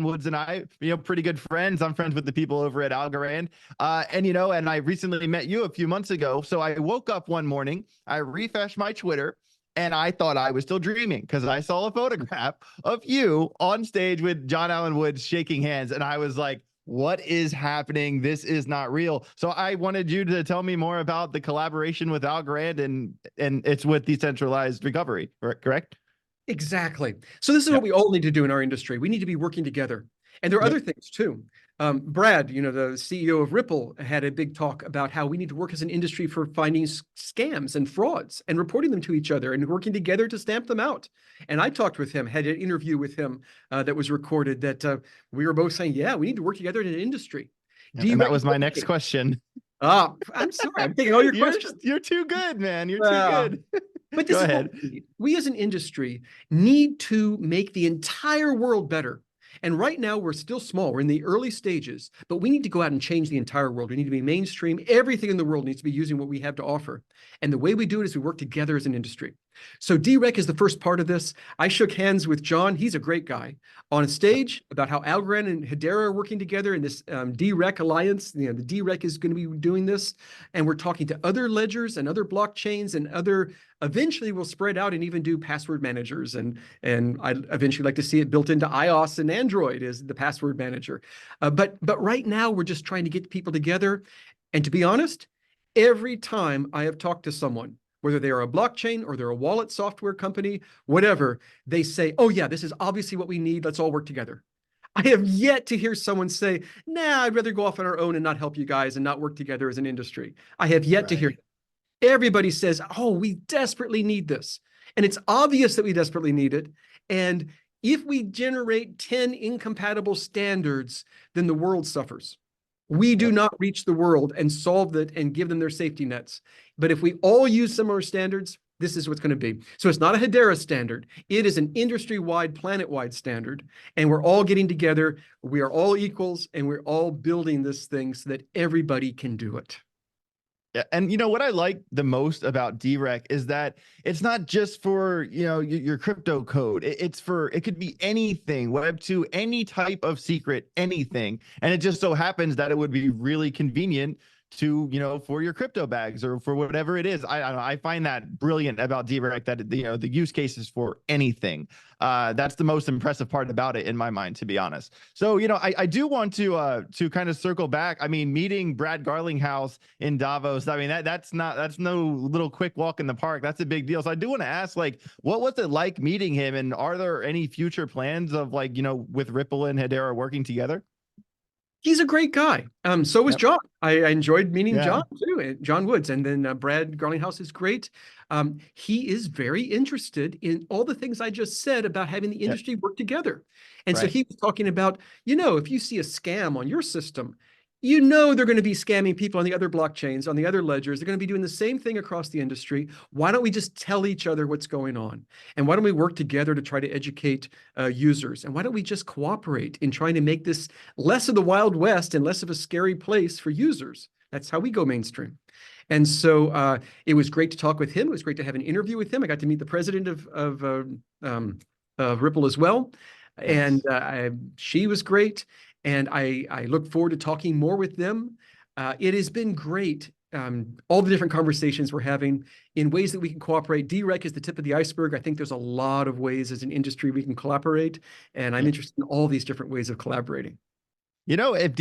Woods and I, pretty good friends. I'm friends with the people over at Algorand. And I recently met you a few months ago. So I woke up one morning, I refreshed my Twitter, and I thought I was still dreaming because I saw a photograph of you on stage with John Allen Woods shaking hands. And I was like, what is happening? This is not real. So I wanted you to tell me more about the collaboration with Algorand, and it's with decentralized recovery, correct? Exactly. So this is what Yep. we all need to do in our industry. We need to be working together. And there are Yep. other things too. Brad, the CEO of Ripple, had a big talk about how we need to work as an industry for finding scams and frauds and reporting them to each other and working together to stamp them out. And I talked with him, had an interview with him that was recorded that we were both saying, yeah, we need to work together in an industry. And that was my next question. I'm sorry. I'm taking all your questions. You're too good, man. You're too good. But this is what we need. We as an industry need to make the entire world better. And right now we're still small. We're in the early stages, but we need to go out and change the entire world. We need to be mainstream. Everything in the world needs to be using what we have to offer. And the way we do it is we work together as an industry. So DeReg is the first part of this. I shook hands with John. He's a great guy on stage about how Algorand and Hedera are working together in this DeReg alliance. The DeReg is going to be doing this. And we're talking to other ledgers and other blockchains and eventually we'll spread out and even do password managers. And I'd eventually like to see it built into iOS and Android as the password manager. But right now we're just trying to get people together. And to be honest, every time I have talked to someone, whether they are a blockchain or they're a wallet software company, whatever, they say, oh yeah, this is obviously what we need. Let's all work together. I have yet to hear someone say, nah, I'd rather go off on our own and not help you guys and not work together as an industry. I have yet to hear that. Everybody says, oh, we desperately need this. And it's obvious that we desperately need it. And if we generate 10 incompatible standards, then the world suffers. We do not reach the world and solve that and give them their safety nets. But if we all use similar standards, this is what's going to be. So it's not a Hedera standard. It is an industry-wide, planet-wide standard. And we're all getting together. We are all equals, and we're all building this thing so that everybody can do it. Yeah, and what I like the most about DeReg is that it's not just for your crypto code. It could be anything, Web2, any type of secret, anything, and it just so happens that it would be really convenient to for your crypto bags or for whatever it is. I find that brilliant about DeReg, that the use cases for anything. That's the most impressive part about it in my mind, to be honest. So I do want to kind of circle back. I mean, meeting Brad Garlinghouse in Davos, I mean that's no little quick walk in the park. That's a big deal. So I do want to ask, like, what was it like meeting him, and are there any future plans of, like, with Ripple and Hedera working together? He's a great guy. So was John. I enjoyed meeting John too, John Woods. And then Brad Garlinghouse is great. He is very interested in all the things I just said about having the industry work together. And so he was talking about, if you see a scam on your system, they're going to be scamming people on the other blockchains, on the other ledgers. They're going to be doing the same thing across the industry. Why don't we just tell each other what's going on? And why don't we work together to try to educate users? And why don't we just cooperate in trying to make this less of the Wild West and less of a scary place for users? That's how we go mainstream. And so it was great to talk with him. It was great to have an interview with him. I got to meet the president of Ripple as well. And she was great. And I look forward to talking more with them. It has been great, all the different conversations we're having in ways that we can cooperate. DeReg is the tip of the iceberg. I think there's a lot of ways as an industry we can collaborate, and I'm interested in all these different ways of collaborating. If